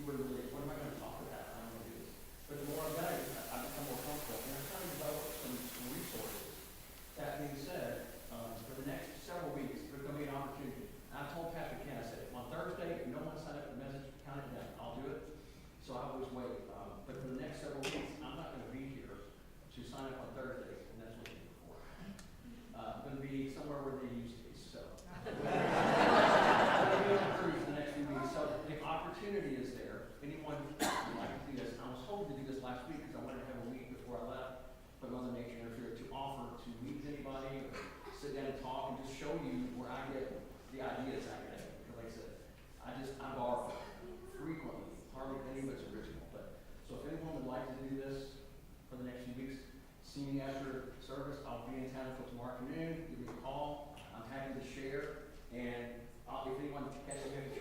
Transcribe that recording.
were really, what am I gonna talk about? I don't wanna do this. But the more I've done it, I've become more comfortable, and I'm trying to develop some resources. That being said, for the next several weeks, there's gonna be an opportunity. I told Pastor Ken, I said, on Thursday, if you don't wanna sign up for the message, count it down, I'll do it. So I always wait, but for the next several weeks, I'm not gonna be here to sign up on Thursdays, and that's what you're for. I'm gonna be somewhere where they used to be, so. I'm gonna be on a cruise the next few weeks, so the opportunity is there. If anyone would like to do this, I was hoping to do this last week, because I wanted to have a week before I left, but Mother Nature interfered, to offer to meet anybody, or sit down and talk, and just show you where I get the ideas I get. Because like I said, I borrow frequently, hardly any of it's original, but, so if anyone would like to do this for the next few weeks, see me after service. I'll be in town until tomorrow afternoon. Give me a call. I'm happy to share. And if anyone catches me